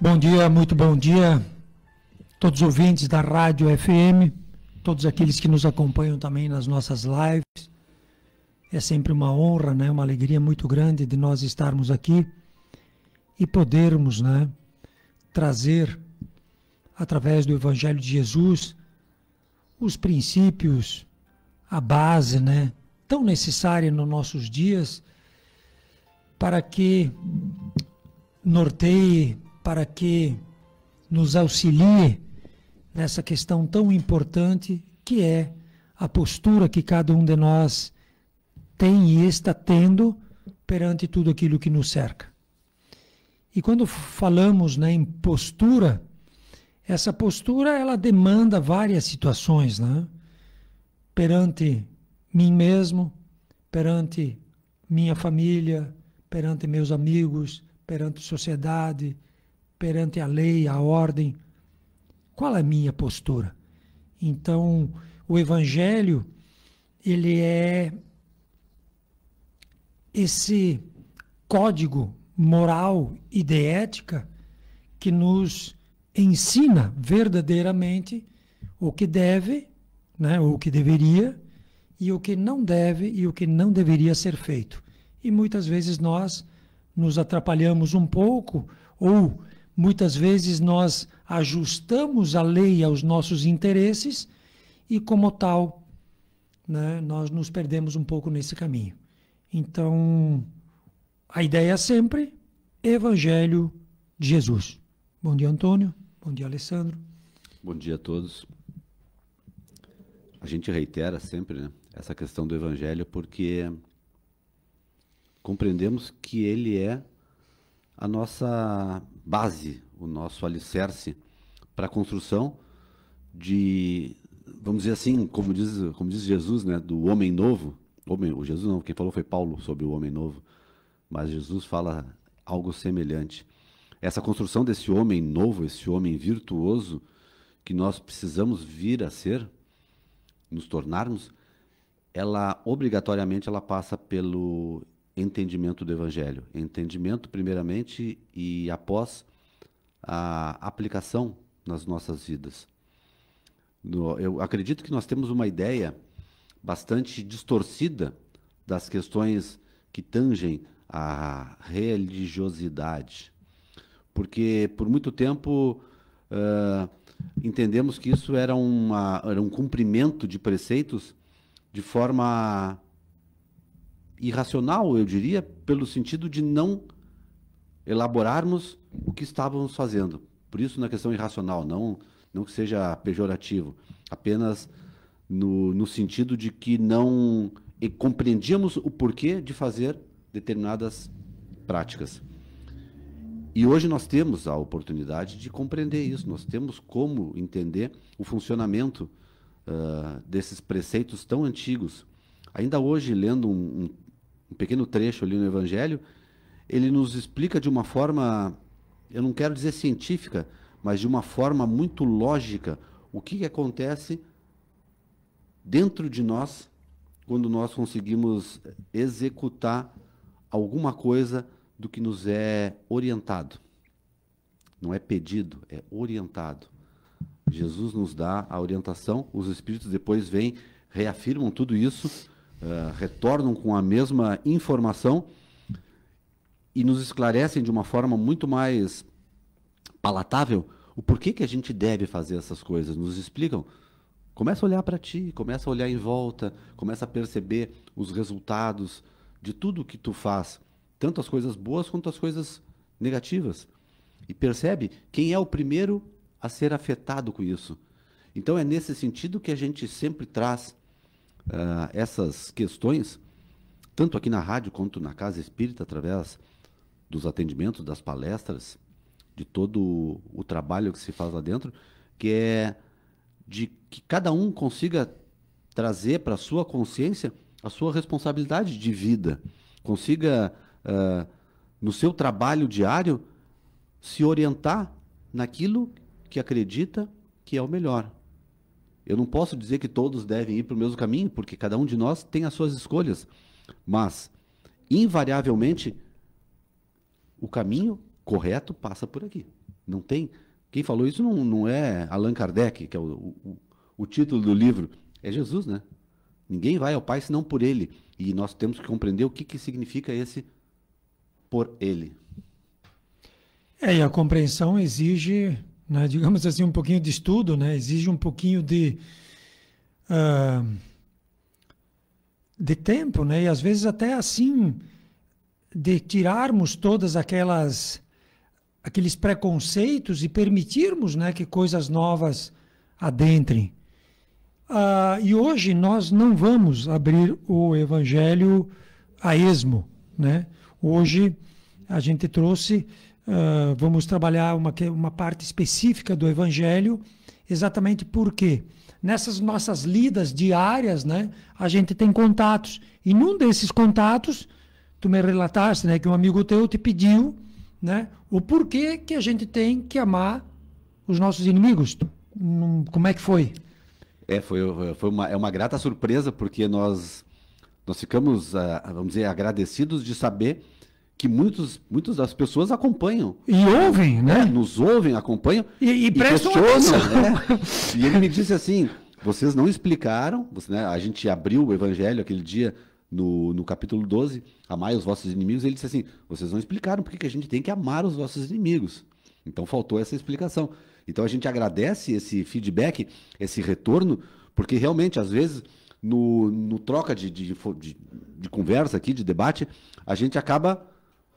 Bom dia, muito bom dia, todos os ouvintes da Rádio FM, todos aqueles que nos acompanham também nas nossas lives. É sempre uma honra, né, uma alegria muito grande de nós estarmos aqui e podermos, né, trazer, através do Evangelho de Jesus, os princípios, a base, né, tão necessária nos nossos dias, para que norteie, para que nos auxilie nessa questão tão importante que é a postura que cada um de nós tem e está tendo perante tudo aquilo que nos cerca. E quando falamos, né, em postura, essa postura ela demanda várias situações, né? Perante mim mesmo, perante minha família, perante meus amigos, perante a sociedade, perante a lei, a ordem. Qual é a minha postura? Então, o Evangelho, ele é esse código moral e de ética que nos ensina verdadeiramente o que deve, né, ou o que deveria, e o que não deve e o que não deveria ser feito. E muitas vezes nós nos atrapalhamos um pouco, ou muitas vezes nós ajustamos a lei aos nossos interesses e, como tal, né, nós nos perdemos um pouco nesse caminho. Então, a ideia é sempre Evangelho de Jesus. Bom dia, Antônio. Bom dia, Alessandro. Bom dia a todos. A gente reitera sempre, né, essa questão do Evangelho porque compreendemos que ele é a nossa base, o nosso alicerce para a construção de, vamos dizer assim, como diz Jesus, né, do homem novo. O Jesus não, quem falou foi Paulo sobre o homem novo, mas Jesus fala algo semelhante. Essa construção desse homem novo, esse homem virtuoso, que nós precisamos vir a ser, nos tornarmos, ela obrigatoriamente ela passa pelo entendimento do Evangelho. Entendimento primeiramente e após a aplicação nas nossas vidas. Eu acredito que nós temos uma ideia bastante distorcida das questões que tangem a religiosidade. Porque por muito tempo entendemos que isso era um cumprimento de preceitos de forma irracional, eu diria, pelo sentido de não elaborarmos o que estávamos fazendo. Por isso, na questão irracional, não que seja pejorativo, apenas no sentido de que não compreendíamos o porquê de fazer determinadas práticas. E hoje nós temos a oportunidade de compreender isso, nós temos como entender o funcionamento desses preceitos tão antigos. Ainda hoje, lendo um pequeno trecho ali no Evangelho, ele nos explica de uma forma, eu não quero dizer científica, mas de uma forma muito lógica, o que acontece dentro de nós quando nós conseguimos executar alguma coisa do que nos é orientado. Não é pedido, é orientado. Jesus nos dá a orientação, os Espíritos depois vêm, reafirmam tudo isso, retornam com a mesma informação e nos esclarecem de uma forma muito mais palatável o porquê que a gente deve fazer essas coisas. Nos explicam. Começa a olhar para ti, começa a olhar em volta, começa a perceber os resultados de tudo que tu faz, tanto as coisas boas quanto as coisas negativas. E percebe quem é o primeiro a ser afetado com isso. Então é nesse sentido que a gente sempre traz essas questões, tanto aqui na rádio quanto na Casa Espírita, através dos atendimentos, das palestras, de todo o trabalho que se faz lá dentro, que é de que cada um consiga trazer para a sua consciência a sua responsabilidade de vida, consiga, no seu trabalho diário, se orientar naquilo que acredita que é o melhor. Eu não posso dizer que todos devem ir para o mesmo caminho, porque cada um de nós tem as suas escolhas, mas, invariavelmente, o caminho correto passa por aqui. Não tem. Quem falou isso não é Allan Kardec, que é o título do livro. É Jesus, né? Ninguém vai ao Pai senão por Ele. E nós temos que compreender o que significa esse por Ele. E a compreensão exige, né, digamos assim, um pouquinho de estudo, né? Exige um pouquinho de tempo, né? E às vezes até assim, de tirarmos todas aqueles preconceitos e permitirmos, né, que coisas novas adentrem. E hoje nós não vamos abrir o Evangelho a esmo, né? Hoje a gente trouxe, vamos trabalhar uma parte específica do Evangelho, exatamente porque nessas nossas lidas diárias, né, a gente tem contatos. E num desses contatos, tu me relataste, né, que um amigo teu te pediu, né, o porquê que a gente tem que amar os nossos inimigos. Como é que foi? É uma grata surpresa, porque nós ficamos, vamos dizer, agradecidos de saber que muitas das pessoas acompanham. E ouvem, né? Nos ouvem, acompanham e prestam questionam, atenção. né? E ele me disse assim, vocês não explicaram, né? A gente abriu o Evangelho aquele dia no capítulo 12, amai os vossos inimigos, ele disse assim, vocês não explicaram por que a gente tem que amar os vossos inimigos. Então faltou essa explicação. Então a gente agradece esse feedback, esse retorno, porque realmente, às vezes, no troca de conversa aqui, de debate, a gente acaba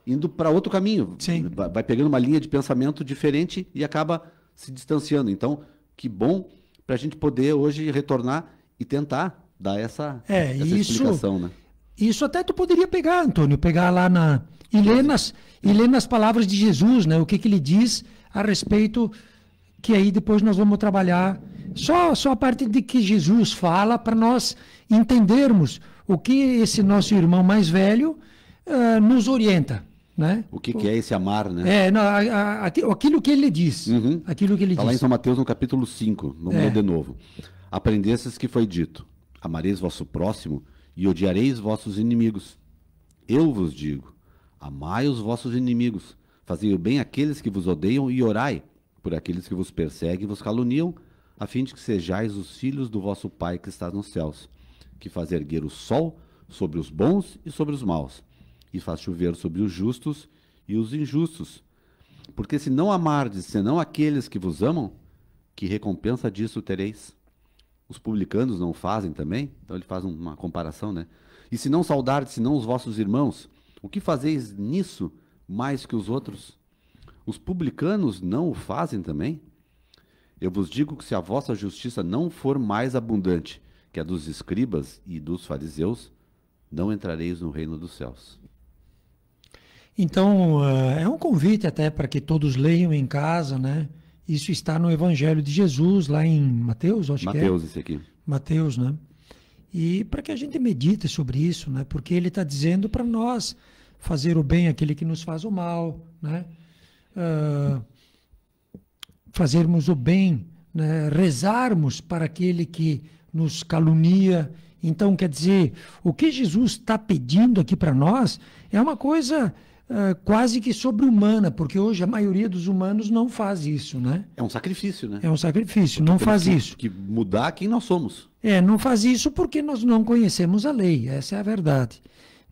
indo para outro caminho. Sim. Vai pegando uma linha de pensamento diferente e acaba se distanciando. Então, que bom para a gente poder hoje retornar e tentar dar essa explicação, né? Isso até tu poderia pegar, Antônio, pegar lá e ler nas palavras de Jesus, né? O que ele diz a respeito, que aí depois nós vamos trabalhar só a parte de que Jesus fala para nós entendermos o que esse nosso irmão mais velho nos orienta, né? O que é esse amar, né? Aquilo que ele diz. Uhum. Aquilo que ele Está lá diz. em São Mateus, no capítulo 5, vamos ler de novo. Aprendestes que foi dito, amareis vosso próximo e odiareis vossos inimigos. Eu vos digo, amai os vossos inimigos, fazei o bem àqueles que vos odeiam e orai por aqueles que vos perseguem e vos caluniam, a fim de que sejais os filhos do vosso Pai que está nos céus, que faz erguer o sol sobre os bons e sobre os maus, e faz chover sobre os justos e os injustos. Porque se não amardes, senão aqueles que vos amam, que recompensa disso tereis? Os publicanos não fazem também? Então ele faz uma comparação, né? E se não saudardes, senão os vossos irmãos, o que fazeis nisso mais que os outros? Os publicanos não o fazem também? Eu vos digo que se a vossa justiça não for mais abundante que a dos escribas e dos fariseus, não entrareis no reino dos céus. Então, é um convite até para que todos leiam em casa, né? Isso está no Evangelho de Jesus, lá em Mateus, acho que é. Mateus, esse aqui. Mateus, né? E para que a gente medite sobre isso, né? Porque ele está dizendo para nós fazer o bem àquele que nos faz o mal, né? Fazermos o bem, né? Rezarmos para aquele que nos calunia. Então, quer dizer, o que Jesus está pedindo aqui para nós é uma coisa quase que sobre-humana, porque hoje a maioria dos humanos não faz isso, né? É um sacrifício, né? É um sacrifício, não faz isso. Que mudar quem nós somos. Não faz isso porque nós não conhecemos a lei, essa é a verdade.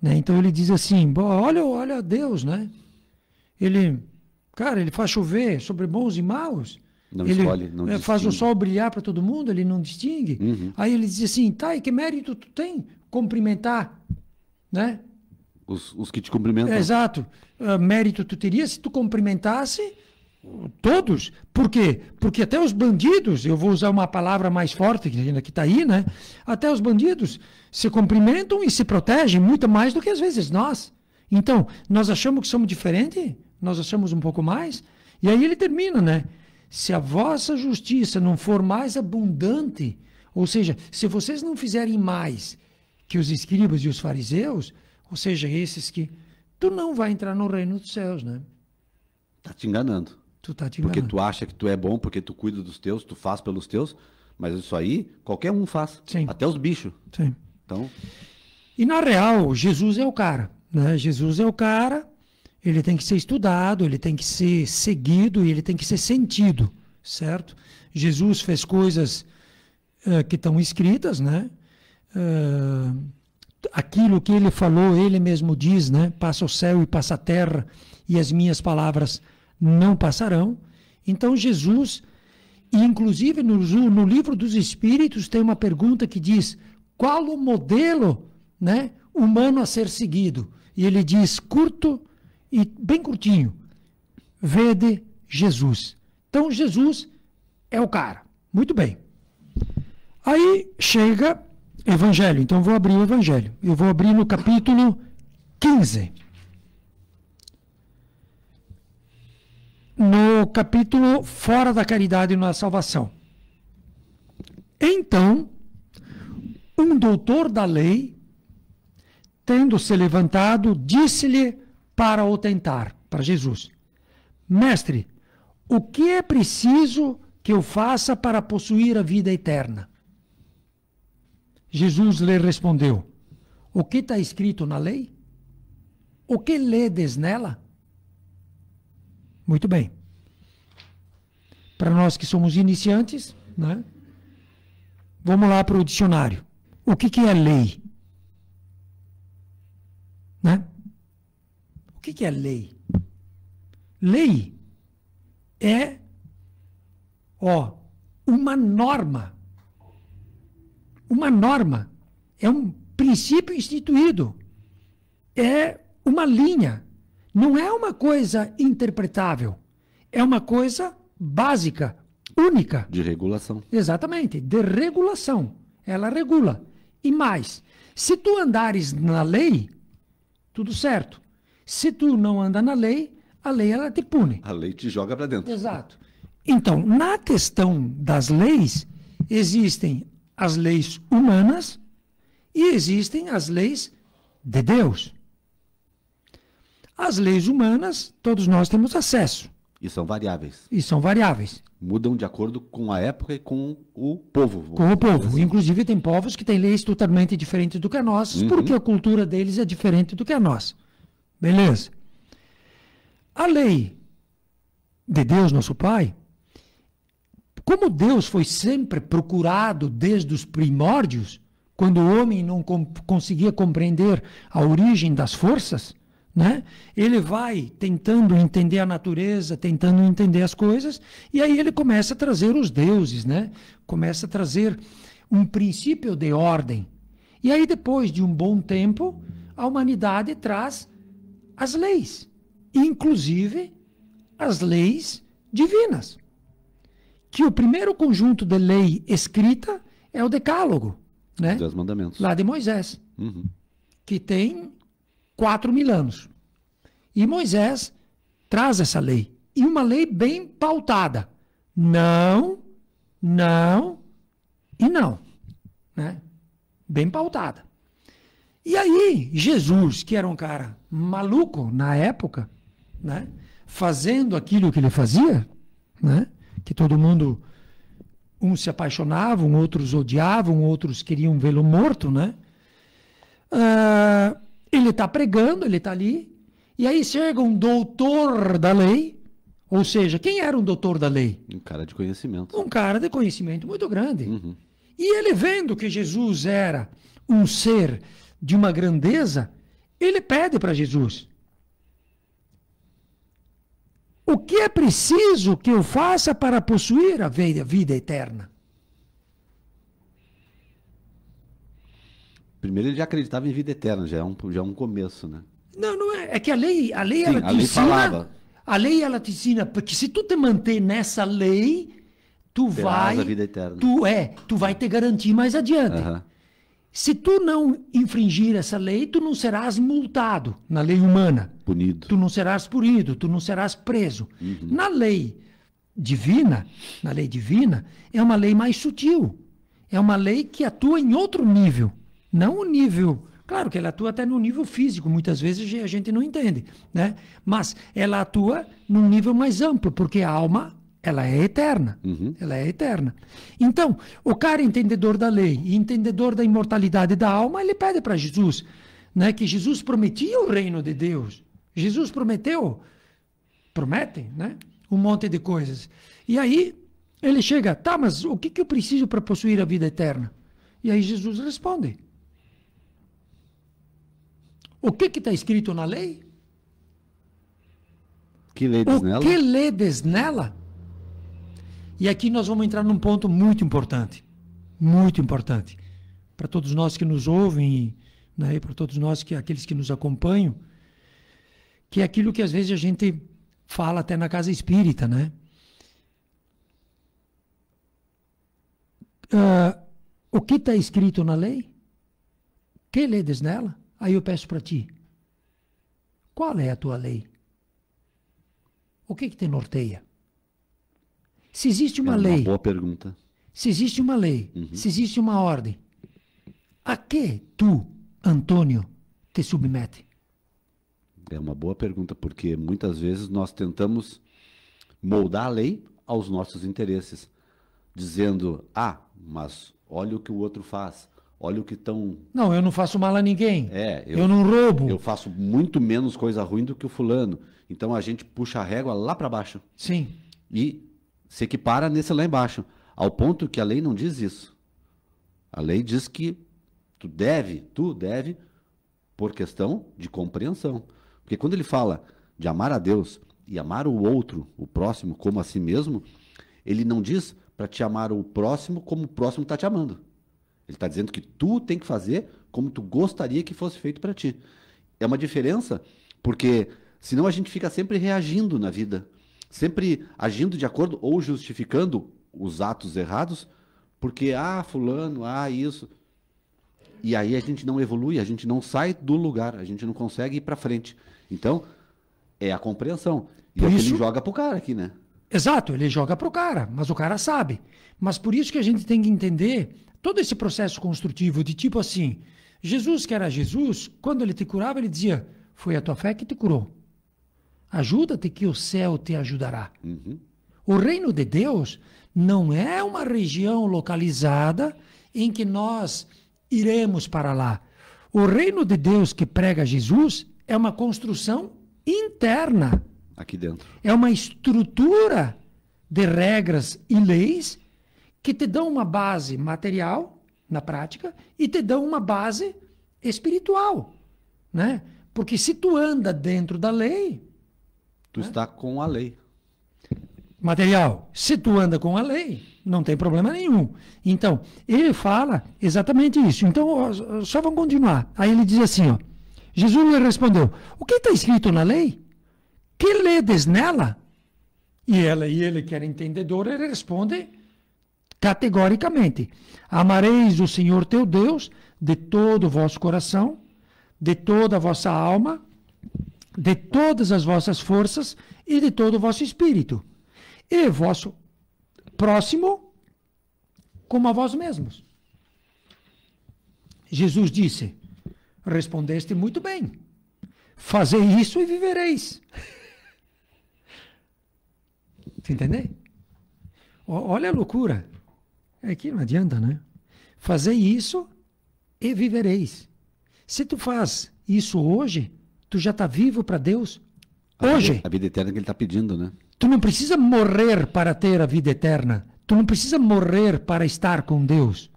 Né? Então ele diz assim, olha Deus, né? Ele faz chover sobre bons e maus. Não ele escolhe, não distingue. Faz o sol brilhar para todo mundo, ele não distingue. Uhum. Aí ele diz assim, e que mérito tu tem? Cumprimentar, né? Os que te cumprimentam. Exato. Mérito tu teria se tu cumprimentasse todos. Por quê? Porque até os bandidos, eu vou usar uma palavra mais forte que está aí, né? Até os bandidos se cumprimentam e se protegem muito mais do que às vezes nós. Então, nós achamos que somos diferentes, nós achamos um pouco mais, e aí ele termina, né? Se a vossa justiça não for mais abundante, ou seja, se vocês não fizerem mais que os escribas e os fariseus, ou seja, esses que... Tu não vai entrar no reino dos céus, né? Tá te enganando. Tu tá te enganando. Porque tu acha que tu é bom, porque tu cuida dos teus, tu faz pelos teus, mas isso aí qualquer um faz. Sim. Até os bichos. Sim. Então... E na real, Jesus é o cara, né? Jesus é o cara ele tem que ser estudado, ele tem que ser seguido e ele tem que ser sentido, certo? Jesus fez coisas que estão escritas, né? Aquilo que ele falou, ele mesmo diz, né? Passa o céu e passa a terra e as minhas palavras não passarão. Então Jesus, e inclusive no livro dos Espíritos tem uma pergunta que diz, qual o modelo, né, humano a ser seguido? E ele diz, curto e bem curtinho, vede Jesus. Então Jesus é o cara. Muito bem. Aí chega Evangelho. Então vou abrir o Evangelho. Eu vou abrir no capítulo 15. No capítulo Fora da Caridade e na Salvação. Então, um doutor da lei, tendo se levantado, disse-lhe para o tentar, para Jesus, Mestre, o que é preciso que eu faça para possuir a vida eterna? Jesus lhe respondeu, o que está escrito na lei? O que ledes nela? Muito bem. Para nós que somos iniciantes, né? Vamos lá para o dicionário. O que é lei? Né? O que é lei? Lei é, uma norma. Uma norma é um princípio instituído. É uma linha. Não é uma coisa interpretável. É uma coisa básica, única. De regulação. Exatamente, de regulação. Ela regula. E mais, se tu andares na lei, tudo certo. Se tu não anda na lei, a lei ela te pune. A lei te joga para dentro. Exato. Então, na questão das leis, existem as leis humanas e existem as leis de Deus. As leis humanas, todos nós temos acesso. E são variáveis. E são variáveis. Mudam de acordo com a época e com o povo. Com o povo. Inclusive, tem povos que têm leis totalmente diferentes do que a nossa, porque a cultura deles é diferente do que a nossa. Beleza? A lei de Deus, nosso Pai, como Deus foi sempre procurado desde os primórdios, quando o homem não conseguia compreender a origem das forças, né? Ele vai tentando entender a natureza, tentando entender as coisas, e aí ele começa a trazer os deuses, né? Começa a trazer um princípio de ordem. E aí, depois de um bom tempo, a humanidade traz as leis, inclusive as leis divinas. Que o primeiro conjunto de lei escrita é o Decálogo, né? 10 mandamentos. Lá de Moisés, que tem 4.000 anos. E Moisés traz essa lei. E uma lei bem pautada. Não, não e não. Né? Bem pautada. E aí, Jesus, que era um cara maluco na época, né? Fazendo aquilo que ele fazia, né? Que todo mundo, uns se apaixonavam, outros odiavam, outros queriam vê-lo morto, né? Ele está pregando, ele está ali, e aí chega um doutor da lei, ou seja, quem era um doutor da lei? Um cara de conhecimento. Um cara de conhecimento muito grande. E ele vendo que Jesus era um ser de uma grandeza, ele pede para Jesus, o que é preciso que eu faça para possuir a vida eterna? Primeiro ele já acreditava em vida eterna, já é um começo, né? Não é. É que a lei Sim, ela a te lei ensina. falava. A lei ela te ensina, porque se tu te manter nessa lei, tu Terás vai. a vida eterna. Tu vai te garantir mais adiante. Se tu não infringir essa lei, tu não serás multado na lei humana. Punido. Tu não serás punido, tu não serás preso. Na lei divina, é uma lei mais sutil. É uma lei que atua em outro nível. Não o nível... Claro que ela atua até no nível físico, muitas vezes a gente não entende, né? Mas ela atua num nível mais amplo, porque a alma, ela é eterna. Ela é eterna. Então, o cara entendedor da lei e entendedor da imortalidade da alma, ele pede para Jesus, né, que Jesus prometia o reino de Deus, Jesus promete, né? Um monte de coisas. E aí ele chega, tá, mas o que eu preciso para possuir a vida eterna? E aí Jesus responde. O que está escrito na lei? Que ledes O nela? que ledes nela? E aqui nós vamos entrar num ponto muito importante para todos nós que nos ouvem, né, e para todos nós aqueles que nos acompanham, que é aquilo que às vezes a gente fala até na casa espírita, né? O que está escrito na lei? Que ledes nela? Aí eu peço para ti, qual é a tua lei? O que te norteia? Se existe uma lei... Uma boa pergunta. Se existe uma lei, se existe uma ordem, a que tu, Antônio, te submete? É uma boa pergunta, porque muitas vezes nós tentamos moldar a lei aos nossos interesses, dizendo, mas olha o que o outro faz, olha o que estão... Não, eu não faço mal a ninguém, eu não roubo. Eu faço muito menos coisa ruim do que o fulano, então a gente puxa a régua lá para baixo. Sim. E se equipara nesse lá embaixo, ao ponto que a lei não diz isso. A lei diz que tu deve, por questão de compreensão. Porque quando ele fala de amar a Deus e amar o outro, o próximo, como a si mesmo, ele não diz para te amar o próximo como o próximo está te amando. Ele está dizendo que tu tem que fazer como tu gostaria que fosse feito para ti. É uma diferença, porque senão a gente fica sempre reagindo na vida, sempre agindo de acordo ou justificando os atos errados, porque, fulano, isso. E aí a gente não evolui, a gente não sai do lugar, a gente não consegue ir para frente. Então, é a compreensão. E é o que ele joga pro cara aqui, né? Exato, ele joga pro cara, mas o cara sabe. Mas por isso que a gente tem que entender todo esse processo construtivo de tipo assim, Jesus, que era Jesus, quando ele te curava, ele dizia, foi a tua fé que te curou. Ajuda-te que o céu te ajudará. O reino de Deus não é uma região localizada em que nós iremos para lá. O reino de Deus que prega Jesus é uma construção interna. Aqui dentro. É uma estrutura de regras e leis que te dão uma base material, na prática, e te dão uma base espiritual, né? Porque se tu anda dentro da lei... Tu está com a lei. Material. Se tu anda com a lei, não tem problema nenhum. Então, ele fala exatamente isso. Então, só vamos continuar. Aí ele diz assim, Jesus lhe respondeu, o que está escrito na lei? Que ledes nela? E ele, que era entendedor, ele responde categoricamente, amareis o Senhor teu Deus de todo o vosso coração, de toda a vossa alma, de todas as vossas forças e de todo o vosso espírito. E vosso próximo como a vós mesmos. Jesus disse, respondeste muito bem, fazei isso e vivereis. Você entendeu? Olha a loucura. É que não adianta, né? Fazei isso e vivereis. Se tu faz isso hoje, tu já está vivo para Deus hoje. A vida eterna que ele está pedindo, né? Tu não precisa morrer para ter a vida eterna. Tu não precisa morrer para estar com Deus.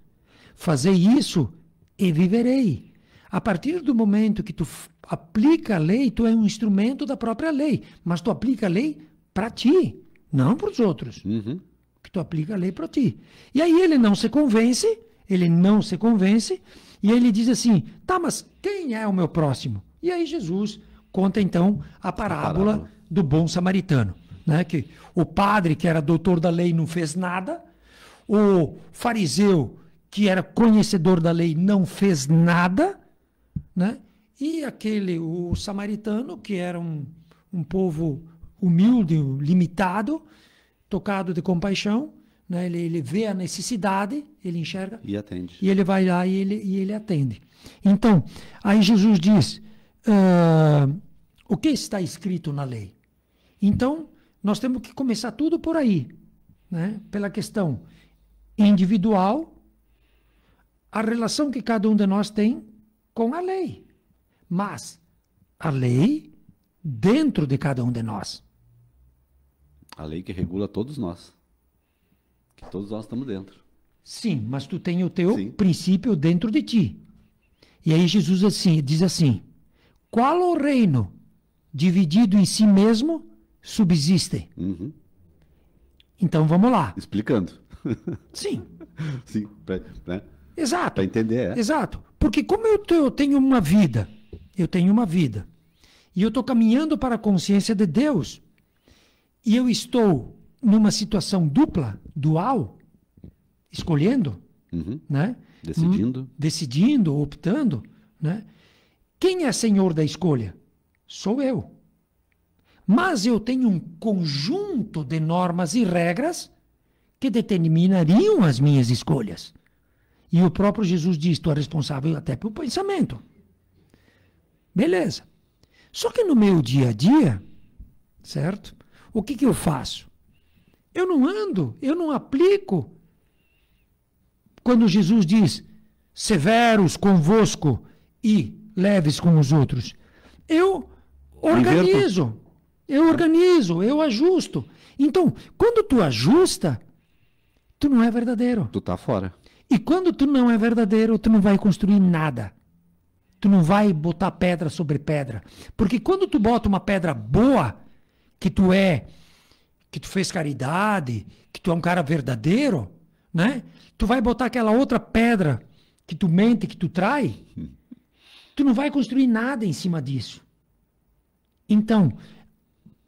Fazei isso e viverei. A partir do momento que tu aplica a lei, tu é um instrumento da própria lei. Mas tu aplica a lei para ti, não para os outros. Que tu aplica a lei para ti. E aí ele não se convence, e ele diz assim, tá, mas quem é o meu próximo? E aí Jesus conta então a parábola do bom samaritano. Né? Que o padre, que era doutor da lei, não fez nada, o fariseu, que era conhecedor da lei, não fez nada, né? E o samaritano, que era um povo humilde, limitado, tocado de compaixão, né? Ele vê a necessidade, ele enxerga e atende. E ele vai lá e ele atende. Então, aí Jesus diz, o que está escrito na lei? Então, nós temos que começar tudo por aí, né? Pela questão individual, a relação que cada um de nós tem com a lei. Mas a lei dentro de cada um de nós. A lei que regula todos nós. Que todos nós estamos dentro. Sim, mas tu tem o teu Sim. princípio dentro de ti. E aí Jesus diz assim, qual o reino dividido em si mesmo subsiste? Uhum. Então vamos lá. Explicando. Sim, Sim, né? exato. Para entender, Exato. Porque como eu tenho uma vida, e eu estou caminhando para a consciência de Deus, e eu estou numa situação dupla, dual, escolhendo, Uhum. né? Decidindo. Optando, né? Quem é senhor da escolha? Sou eu. Mas eu tenho um conjunto de normas e regras que determinariam as minhas escolhas. E o próprio Jesus diz, tu é responsável até pelo pensamento. Beleza. Só que no meu dia a dia, certo? O que eu faço? Eu não ando, eu não aplico. Quando Jesus diz, severos convosco e leves com os outros, eu organizo, eu ajusto. Então, quando tu ajusta, tu não é verdadeiro. Tu tá fora. E quando tu não é verdadeiro, tu não vai construir nada. Tu não vai botar pedra sobre pedra. Porque quando tu bota uma pedra boa, que tu fez caridade, que tu é um cara verdadeiro, né? Tu vai botar aquela outra pedra que tu mente, que tu trai, tu não vai construir nada em cima disso. Então,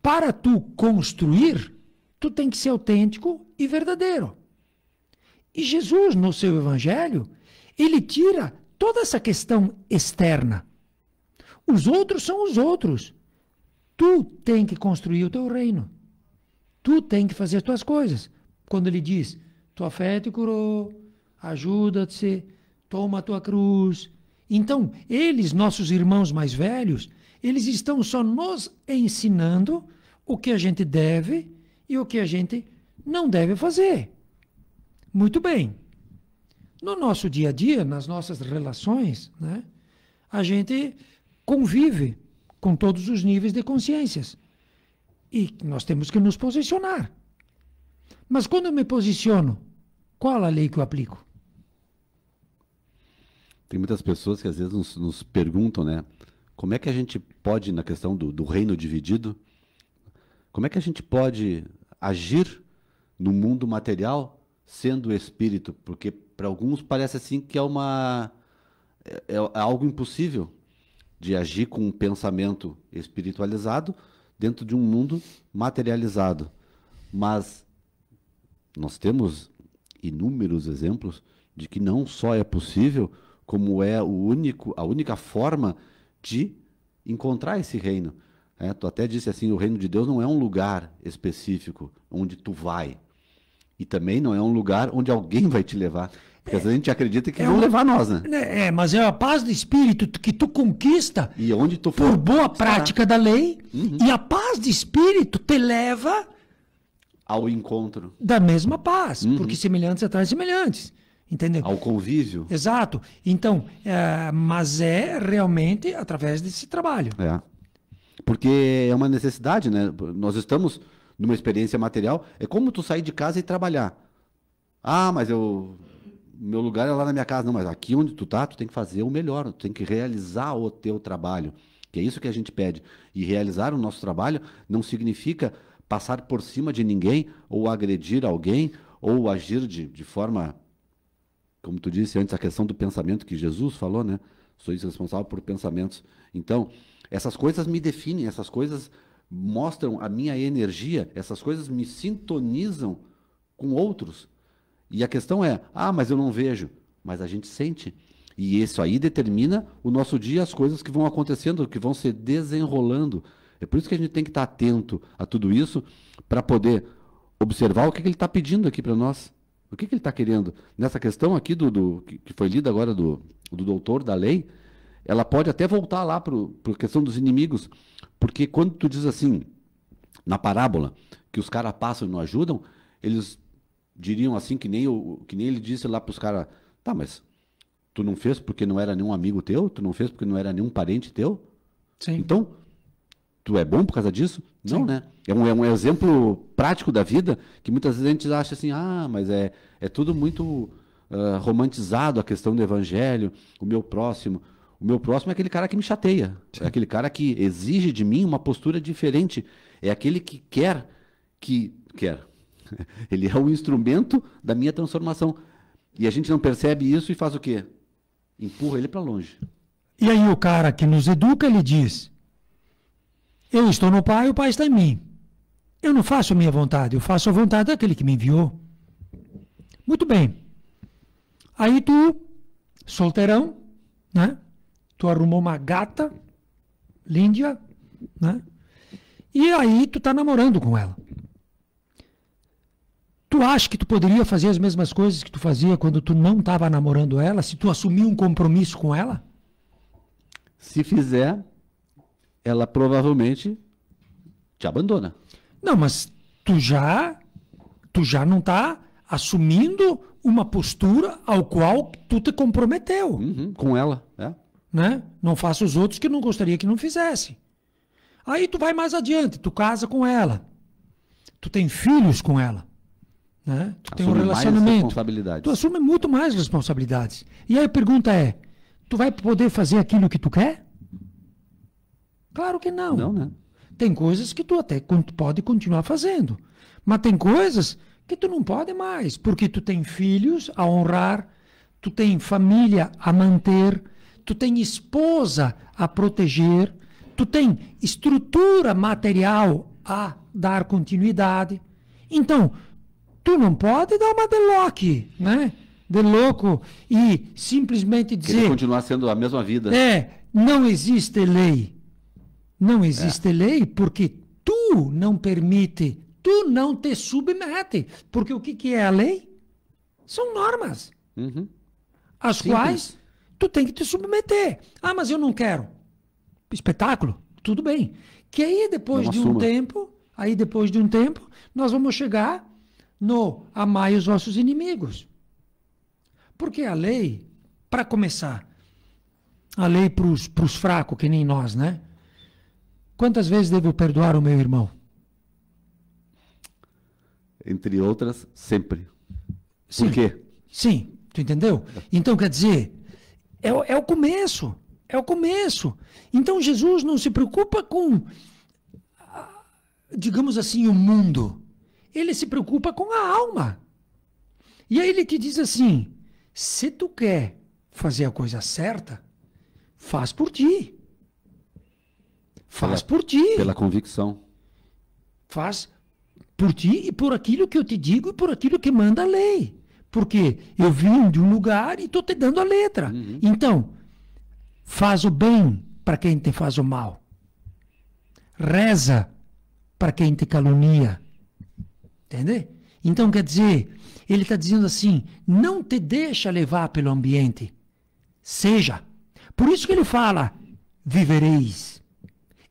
para tu construir, tu tem que ser autêntico e verdadeiro. E Jesus, no seu evangelho, ele tira toda essa questão externa. Os outros são os outros. Tu tem que construir o teu reino. Tu tem que fazer as tuas coisas. Quando ele diz, tua fé te curou, ajuda-te, toma a tua cruz. Então, eles, nossos irmãos mais velhos, eles estão só nos ensinando o que a gente deve e o que a gente não deve fazer. Muito bem. No nosso dia a dia, nas nossas relações, né, a gente convive com todos os níveis de consciências. E nós temos que nos posicionar. Mas quando eu me posiciono, qual a lei que eu aplico? Tem muitas pessoas que às vezes nos perguntam, né? Como é que a gente pode, na questão do reino dividido, como é que a gente pode agir no mundo material sendo espírito? Porque para alguns parece assim que é algo impossível de agir com um pensamento espiritualizado dentro de um mundo materializado. Mas nós temos inúmeros exemplos de que não só é possível, como é a única forma de encontrar esse reino. Tu até disse assim, o reino de Deus não é um lugar específico onde tu vai. E também não é um lugar onde alguém vai te levar. Porque às vezes a gente acredita que vão levar nós, né? Mas é a paz do espírito que tu conquista e onde tu for, por boa prática da lei. Uhum. E a paz de espírito te leva ao encontro da mesma paz. Uhum. Porque semelhantes atraem semelhantes. Entendeu? Ao convívio. Exato. Então, mas é realmente através desse trabalho. Porque é uma necessidade, né? Nós estamos numa experiência material. É como tu sair de casa e trabalhar. Ah, mas meu lugar é lá na minha casa. Não, mas aqui onde tu tá, tu tem que fazer o melhor. Tu tem que realizar o teu trabalho. Que é isso que a gente pede. E realizar o nosso trabalho não significa passar por cima de ninguém, ou agredir alguém, ou agir de forma... Como tu disse antes, a questão do pensamento que Jesus falou, né? Sou responsável por pensamentos. Então, essas coisas me definem, essas coisas mostram a minha energia, essas coisas me sintonizam com outros. E a questão é, mas eu não vejo. Mas a gente sente. E isso aí determina o nosso dia, as coisas que vão acontecendo, que vão se desenrolando. É por isso que a gente tem que estar atento a tudo isso, para poder observar o que ele está pedindo aqui para nós. O que ele está querendo? Nessa questão aqui que foi lida agora do doutor da lei, ela pode até voltar lá para a questão dos inimigos, porque quando tu diz assim, na parábola, que os caras passam e não ajudam, eles diriam assim, que nem ele disse lá para os caras, tá, mas tu não fez porque não era nenhum amigo teu? Tu não fez porque não era nenhum parente teu? Sim. Então, tu é bom por causa disso? Não, Sim. né? É um exemplo prático da vida que muitas vezes a gente acha assim, mas é tudo muito romantizado a questão do evangelho, o meu próximo. O meu próximo é aquele cara que me chateia, é aquele cara que exige de mim uma postura diferente, é aquele que quer. Ele é o instrumento da minha transformação. E a gente não percebe isso e faz o quê? Empurra ele para longe. E aí o cara que nos educa, ele diz, eu estou no Pai, o Pai está em mim. Eu não faço a minha vontade, eu faço a vontade daquele que me enviou. Muito bem. Aí tu, solteirão, né? Tu arrumou uma gata, líndia, né? E aí tu tá namorando com ela. Tu acha que tu poderia fazer as mesmas coisas que tu fazia quando tu não estava namorando ela, se tu assumir um compromisso com ela? Se fizer, ela provavelmente te abandona. Não, mas tu já não está assumindo uma postura ao qual tu te comprometeu, Com ela, né? Não faça os outros que não gostaria que não fizesse. Aí tu vai mais adiante, tu casa com ela, tu tem filhos com ela, né? Tu tem um Assume mais relacionamento, responsabilidades. tu assume muito mais responsabilidades. E aí a pergunta é, tu vai poder fazer aquilo que tu quer? Claro que não. Não, né? Tem coisas que tu até pode continuar fazendo, mas tem coisas que tu não pode mais, porque tu tem filhos a honrar, tu tem família a manter, tu tem esposa a proteger, tu tem estrutura material a dar continuidade. Então, tu não pode dar uma de Loki, né? De louco e simplesmente Querer dizer, continuar sendo a mesma vida. não existe lei. Não existe lei porque tu não permite, tu não te submete. Porque o que é a lei? São normas, as Simples. quais tu tem que te submeter. Ah, mas eu não quero. Espetáculo, tudo bem. Que aí depois Não de um assuma. tempo, nós vamos chegar no amai os vossos inimigos. Porque a lei, para começar, a lei para os fracos, que nem nós, né? Quantas vezes devo perdoar o meu irmão? Entre outras, sempre. Sim. Por quê? Sim, tu entendeu? Então, quer dizer, é o começo. É o começo. Então, Jesus não se preocupa com, digamos assim, o mundo. Ele se preocupa com a alma. E aí ele te diz assim, se tu quer fazer a coisa certa, faz por ti. Faz por ti. Pela convicção. Faz por ti e por aquilo que eu te digo e por aquilo que manda a lei. Porque eu vim de um lugar e estou te dando a letra. Então, faz o bem para quem te faz o mal. Reza para quem te calunia. Entende? Então, quer dizer, ele está dizendo assim, não te deixa levar pelo ambiente. Seja. Por isso que ele fala, vivereis.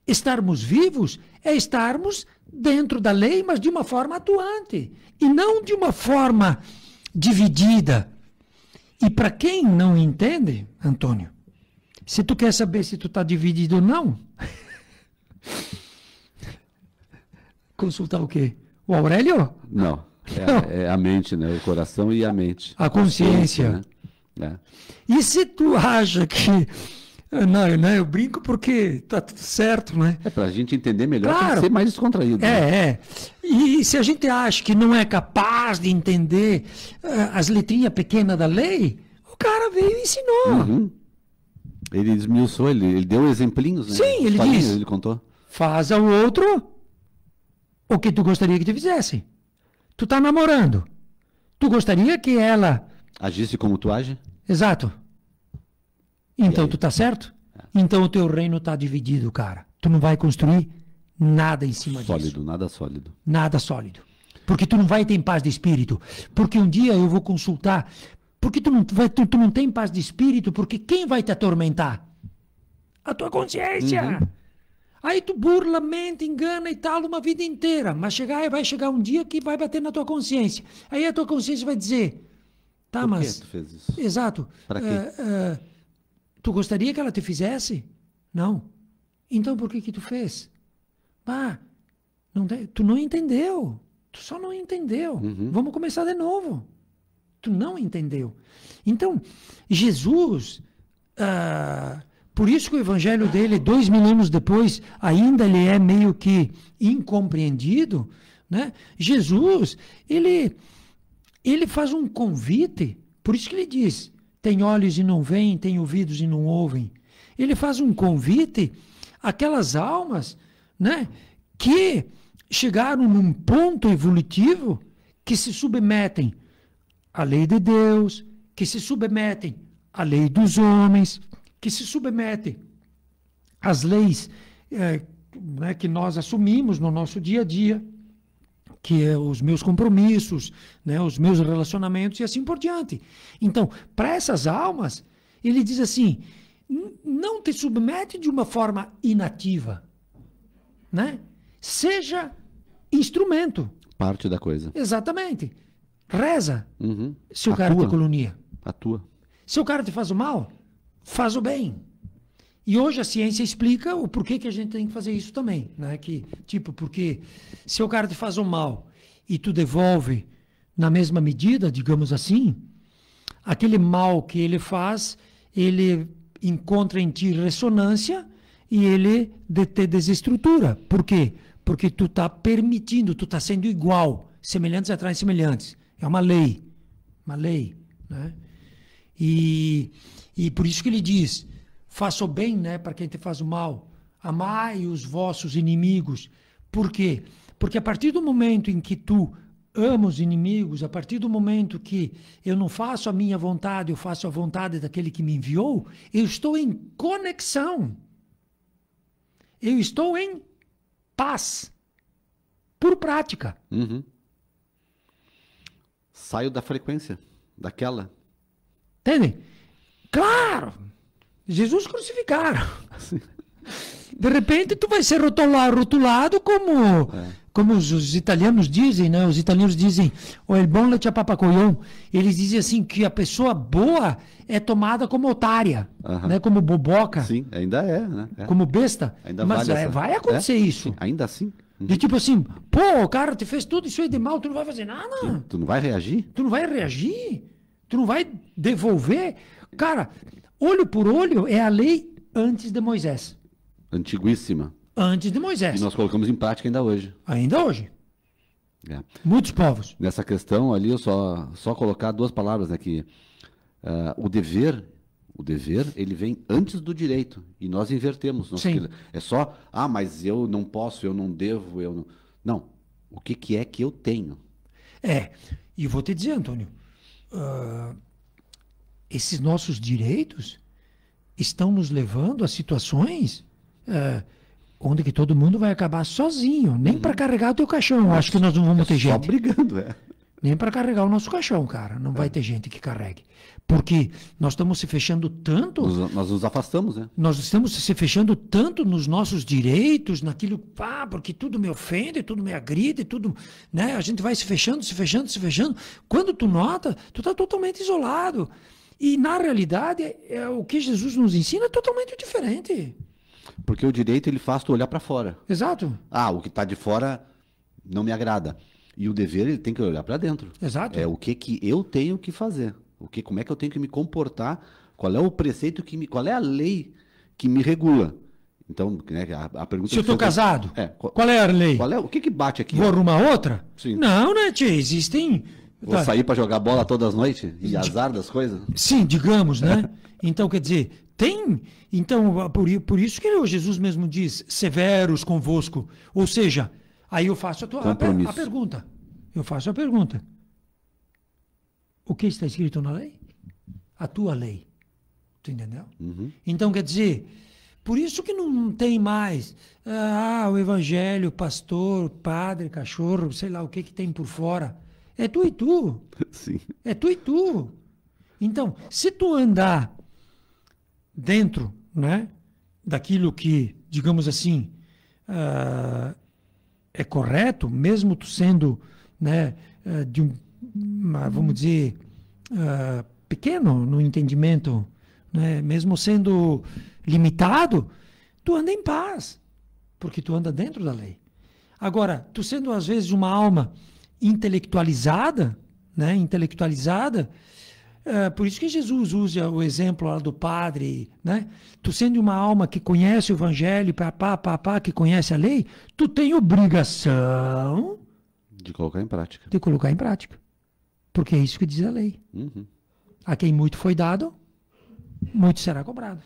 Estarmos vivos é estarmos dentro da lei, mas de uma forma atuante. E não de uma forma dividida. E para quem não entende, Antônio, se tu quer saber se tu está dividido ou não, consultar o quê? O Aurélio? Não. É a mente, né? O coração e a mente. A consciência. Né? E se tu acha que... Não, eu brinco porque tá tudo certo, né? Para a gente entender melhor, Claro. tem que ser mais descontraído. Né? E se a gente acha que não é capaz de entender as letrinhas pequenas da lei, o cara veio e ensinou. Ele esmiuçou, ele deu exemplinhos, né? Sim, ele Falinhas, diz. ele contou. Faz ao outro o que tu gostaria que te fizesse. Tu tá namorando. Tu gostaria que ela... Agisse como tu age? Exato. Então aí? tu tá certo? Então o teu reino tá dividido, cara. Tu não vai construir nada em cima disso. Sólido, nada sólido. Nada sólido. Porque tu não vai ter paz de espírito. Porque um dia eu vou consultar. Porque tu não tem paz de espírito, porque quem vai te atormentar? A tua consciência. Aí tu burla, mente, engana e tal uma vida inteira. Mas vai chegar um dia que vai bater na tua consciência. Aí a tua consciência vai dizer, tá, Por mas... que tu fez isso? Exato. Pra quê? Tu gostaria que ela te fizesse? Não. Então por que tu fez? Ah, tu não entendeu. Tu só não entendeu. Vamos começar de novo. Tu não entendeu. Então, Jesus, por isso que o evangelho dele, 2000 anos depois, ainda ele é meio que incompreendido, né? Jesus, ele faz um convite, por isso que ele diz, tem olhos e não veem, tem ouvidos e não ouvem. Ele faz um convite àquelas almas, né, que chegaram num ponto evolutivo que se submetem à lei de Deus, que se submetem à lei dos homens, que se submetem às leis né, que nós assumimos no nosso dia a dia, que é os meus compromissos, né, os meus relacionamentos e assim por diante. Então, para essas almas, ele diz assim, não te submete de uma forma inativa, né? Seja instrumento. Parte da coisa. Exatamente. Reza. Se o Atua. cara te colunia. Atua. Se o cara te faz o mal, faz o bem. E hoje a ciência explica o porquê que a gente tem que fazer isso também, né? Que, tipo, porque se o cara te faz o mal e tu devolve na mesma medida, digamos assim, aquele mal que ele faz, ele encontra em ti ressonância e ele te desestrutura. Por quê? Porque tu está permitindo, tu está sendo igual, semelhantes atraem semelhantes. É uma lei, né? E por isso que ele diz, faça o bem, né, para quem te faz o mal, amai os vossos inimigos. Por quê? Porque a partir do momento em que tu ama os inimigos, a partir do momento que eu não faço a minha vontade, eu faço a vontade daquele que me enviou, eu estou em conexão. Eu estou em paz. Por prática. Saio da frequência, daquela. Entende? Claro! Jesus crucificaram. De repente tu vai ser rotulado como os italianos dizem, né? Os italianos dizem, o il bon leche papacoglion. Eles dizem assim que a pessoa boa é tomada como otária, né? Como boboca. Sim, ainda é, né? É. Como besta. Ainda mas vale vai acontecer isso. Sim, ainda assim. De tipo assim, pô, o cara te fez tudo isso aí de mal, tu não vai fazer nada. Sim, tu não vai reagir? Tu não vai reagir? Tu não vai devolver? Cara, olho por olho é a lei antes de Moisés. Antiguíssima. Antes de Moisés. E nós colocamos em prática ainda hoje. Ainda hoje. É. Muitos povos. Nessa questão ali, eu só colocar duas palavras aqui. O dever, ele vem antes do direito. E nós invertemos. Sim. É só, mas eu não posso, eu não devo, eu não... Não. O que é que eu tenho? E vou te dizer, Antônio, esses nossos direitos estão nos levando a situações onde que todo mundo vai acabar sozinho, nem para carregar o teu caixão. Acho que nós não vamos ter gente. Só brigando, Nem para carregar o nosso caixão, cara. Não vai ter gente que carregue. Porque nós estamos se fechando tanto... Nós nos afastamos, né? Nós estamos se fechando tanto nos nossos direitos, naquilo... porque tudo me ofende, tudo me agride, tudo... Né? A gente vai se fechando. Quando tu nota, tu está totalmente isolado. E, na realidade, o que Jesus nos ensina é totalmente diferente. Porque o direito, ele faz tu olhar para fora. Exato. O que está de fora não me agrada. E o dever, ele tem que olhar para dentro. Exato. É o que eu tenho que fazer. Como é que eu tenho que me comportar? Qual é o preceito qual é a lei que me regula? Então, né, a pergunta... Se eu estou casado, qual é a lei? O que bate aqui? Vou arrumar outra? Sim. Não, né, tia? Existem... Vou sair para jogar bola todas as noites? E azar das coisas? Sim, digamos, né? Então, quer dizer, tem... Então, por isso que Jesus mesmo diz, severos convosco. Ou seja, aí eu faço a pergunta. Eu faço a pergunta. O que está escrito na lei? A tua lei. Tu entendeu? Então, quer dizer, por isso que não tem mais o evangelho, pastor, padre, cachorro, sei lá o que tem por fora. É tu e tu. Sim. É tu e tu. Então, se tu andar dentro, né, daquilo que, digamos assim, é correto, mesmo tu sendo, né, vamos dizer, pequeno no entendimento, né, mesmo sendo limitado, tu anda em paz, porque tu anda dentro da lei. Agora, tu sendo às vezes uma alma intelectualizada, né? Intelectualizada, por isso que Jesus usa o exemplo lá do padre, né? Tu sendo uma alma que conhece o evangelho, que conhece a lei, tu tem obrigação De colocar em prática. de colocar em prática. Porque é isso que diz a lei. Uhum. A quem muito foi dado, muito será cobrado.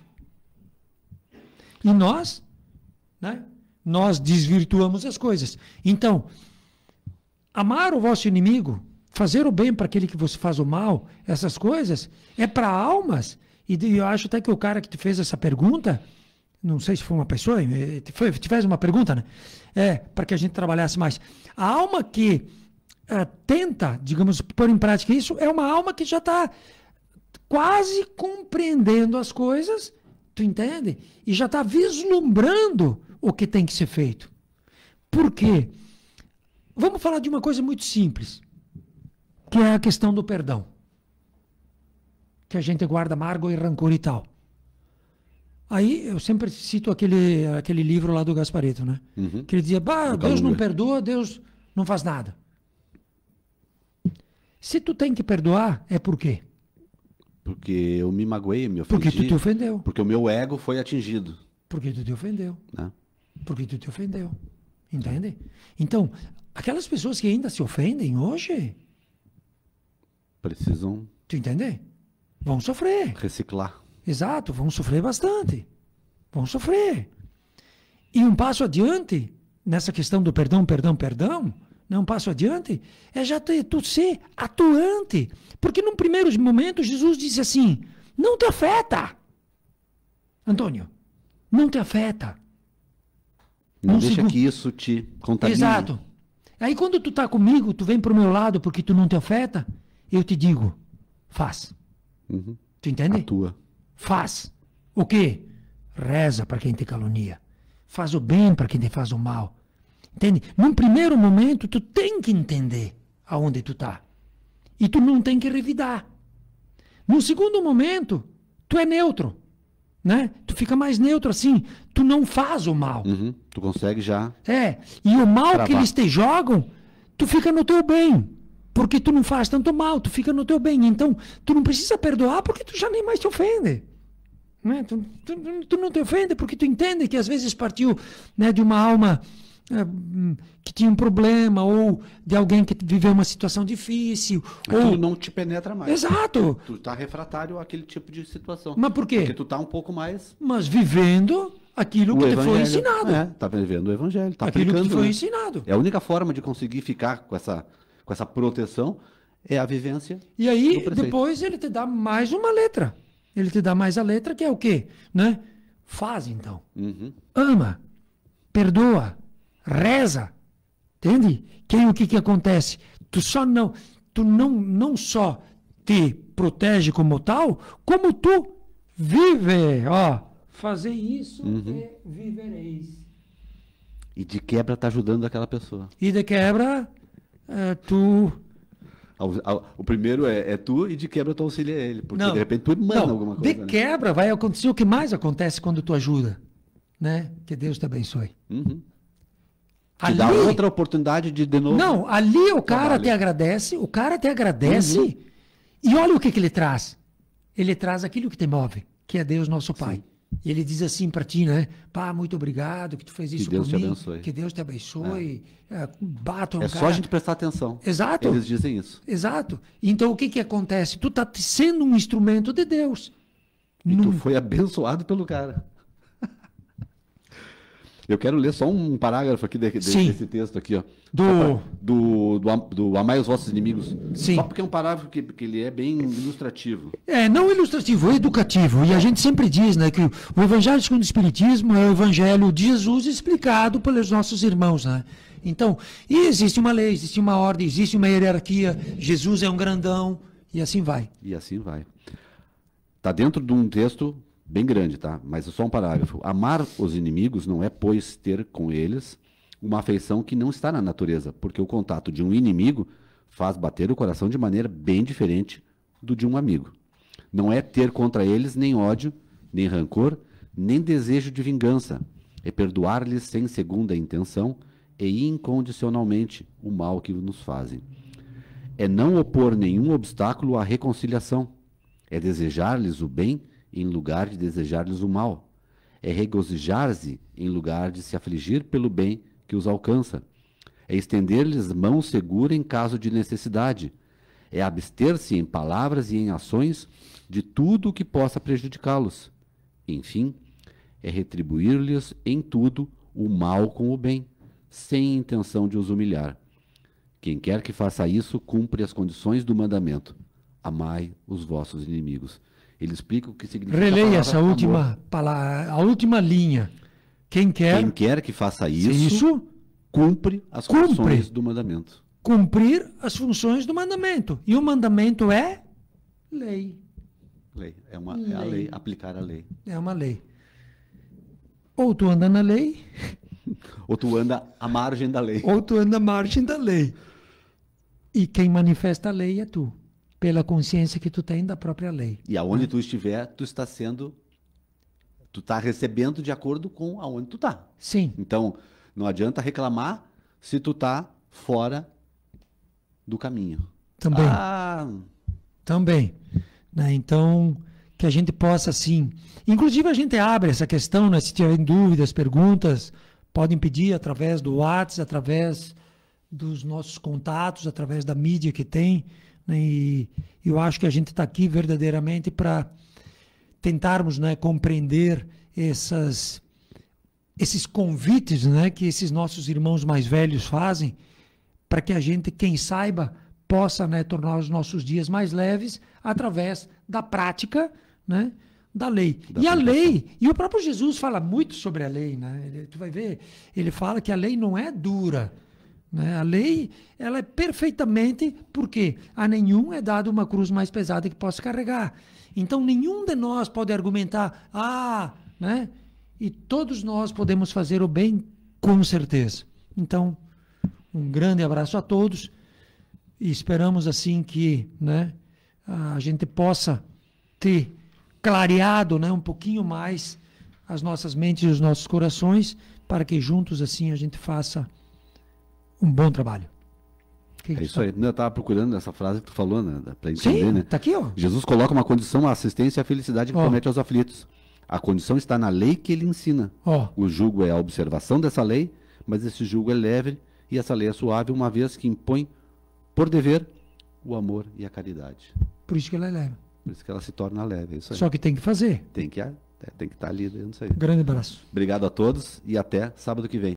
E nós, né? Nós desvirtuamos as coisas. Então, amar o vosso inimigo, fazer o bem para aquele que vos faz o mal, essas coisas, é para almas. E eu acho até que o cara que te fez essa pergunta, não sei se foi uma pessoa, te fez uma pergunta, né? Para que a gente trabalhasse mais. A alma que tenta, digamos, pôr em prática isso, é uma alma que já está quase compreendendo as coisas, tu entende? E já está vislumbrando o que tem que ser feito. Por quê? Vamos falar de uma coisa muito simples, que é a questão do perdão. Que a gente guarda amargo e rancor e tal. Aí eu sempre cito aquele livro lá do Gasparetto, né? Uhum. Que ele dizia, Deus não perdoa, Deus não faz nada. Se tu tem que perdoar, é por quê? Porque eu me magoei, me ofendi. Porque tu te ofendeu. Porque o meu ego foi atingido. Porque tu te ofendeu. Né? Porque tu te ofendeu. Entende? Então, aquelas pessoas que ainda se ofendem hoje, Precisam tu entende? Vão sofrer. reciclar. Exato, vão sofrer bastante. Vão sofrer. E um passo adiante, nessa questão do perdão, um passo adiante, é já tu ser atuante. Porque num primeiro momento Jesus disse assim, não te afeta. Antônio, não te afeta. Não deixa que isso te contamine. Exato. Aí quando tu tá comigo, tu vem pro meu lado porque tu não te afeta, eu te digo, faz. Uhum. Tu entende? Atua. Faz. O quê? Reza para quem te calunia. Faz o bem para quem te faz o mal. Entende? Num primeiro momento, tu tem que entender aonde tu tá. E tu não tem que revidar. Num segundo momento, tu é neutro. Né? Tu fica mais neutro assim. Tu não faz o mal. Uhum. Tu consegue já. E o mal travar. que eles te jogam, tu fica no teu bem. Porque tu não faz tanto mal, tu fica no teu bem. Então, tu não precisa perdoar porque tu já nem mais te ofende. Né? Tu não te ofende porque tu entende que às vezes partiu, né, de uma alma que tinha um problema, ou de alguém que viveu uma situação difícil. Aquilo Ou... não te penetra mais. Exato. Tu tá refratário àquele tipo de situação. Mas por quê? Porque tu tá um pouco mais... Mas vivendo aquilo que te foi ensinado. Tá vivendo o evangelho, tá aquilo aplicando. que te foi né? ensinado. É a única forma de conseguir ficar com essa proteção é a vivência. E aí, depois ele te dá mais uma letra. Ele te dá mais a letra, que é o quê? Né? Faz, então. Uhum. Ama. Perdoa. Reza. Entende? Que aí o que acontece? Tu não só te protege como tal, como tu vive. Ó, fazer isso e vivereis. E de quebra tá ajudando aquela pessoa. E de quebra, tu... O primeiro é tu, e de quebra tu auxilia ele. Porque de repente tu emana alguma coisa. De quebra vai acontecer o que mais acontece quando tu ajuda. Né? Que Deus te abençoe. Uhum. Ali, dá outra oportunidade de novo. Não, ali o cara te agradece, e olha o que ele traz. Ele traz aquilo que te move, que é Deus nosso Pai. Sim. E ele diz assim para ti, né? Pá, muito obrigado que tu fez isso Deus comigo. te abençoe. Que Deus te abençoe. Só a gente prestar atenção. Exato. Eles dizem isso. Exato. Então o que acontece? Tu tá sendo um instrumento de Deus. E tu foi abençoado pelo cara. Eu quero ler só um parágrafo aqui desse texto aqui, ó. Do Amai os vossos inimigos. Sim. Só porque é um parágrafo que ele é bem ilustrativo. Não ilustrativo, é educativo. E a gente sempre diz, né, que o Evangelho segundo o Espiritismo é o Evangelho de Jesus explicado pelos nossos irmãos, né? Então, existe uma lei, existe uma ordem, existe uma hierarquia. Jesus é um grandão e assim vai. E assim vai. Tá dentro de um texto bem grande, tá? Mas é só um parágrafo. Amar os inimigos não é, pois, ter com eles uma afeição que não está na natureza, porque o contato de um inimigo faz bater o coração de maneira bem diferente do de um amigo. Não é ter contra eles nem ódio, nem rancor, nem desejo de vingança. É perdoar-lhes sem segunda intenção e incondicionalmente o mal que nos fazem. É não opor nenhum obstáculo à reconciliação. É desejar-lhes o bem em lugar de desejar-lhes o mal. É regozijar-se em lugar de se afligir pelo bem que os alcança. É estender-lhes mão segura em caso de necessidade. É abster-se em palavras e em ações de tudo o que possa prejudicá-los. Enfim, é retribuir-lhes em tudo o mal com o bem, sem intenção de os humilhar. Quem quer que faça isso, cumpre as condições do mandamento. Amai os vossos inimigos. Ele explica o que significa Releia essa amor. última palavra, a última linha. Quem quer que faça isso, cumpre as condições do mandamento. Cumprir as funções do mandamento. E o mandamento é lei. Lei. É a lei, aplicar a lei. É uma lei. Ou tu anda na lei, ou tu anda à margem da lei. Ou tu anda à margem da lei. E quem manifesta a lei é tu, pela consciência que tu tem da própria lei. E aonde tu estiver, tu está recebendo de acordo com aonde tu está. Sim. Então, não adianta reclamar se tu está fora do caminho. Também. Também. Né? Então, que a gente possa, sim. Inclusive, a gente abre essa questão, né? Se tiverem dúvidas, perguntas, podem pedir através do WhatsApp, através dos nossos contatos, através da mídia que tem. Né? E eu acho que a gente está aqui verdadeiramente para tentarmos, né, compreender esses convites, né, que esses nossos irmãos mais velhos fazem, para que a gente, quem saiba, possa, né, tornar os nossos dias mais leves através da prática, né, da lei. A lei, e o próprio Jesus fala muito sobre a lei, né? Tu vai ver, ele fala que a lei não é dura, né? A lei, ela é perfeitamente, porque a nenhum é dado uma cruz mais pesada que possa carregar. Então, nenhum de nós pode argumentar, né? E todos nós podemos fazer o bem com certeza. Então, um grande abraço a todos e esperamos assim que, né, a gente possa ter clareado, né, um pouquinho mais as nossas mentes e os nossos corações para que juntos assim a gente faça um bom trabalho. É isso aí. Eu estava procurando essa frase que tu falou, né, para entender, sim, né? Tá aqui, ó. Jesus coloca uma condição, a assistência e a felicidade que promete aos aflitos. A condição está na lei que ele ensina. O jugo é a observação dessa lei, mas esse jugo é leve e essa lei é suave, uma vez que impõe por dever o amor e a caridade. Por isso que ela é leve. Por isso que ela se torna leve. É isso aí. Só que tem que fazer. Tem que estar ali dentro disso aí. Grande abraço. Obrigado a todos e até sábado que vem.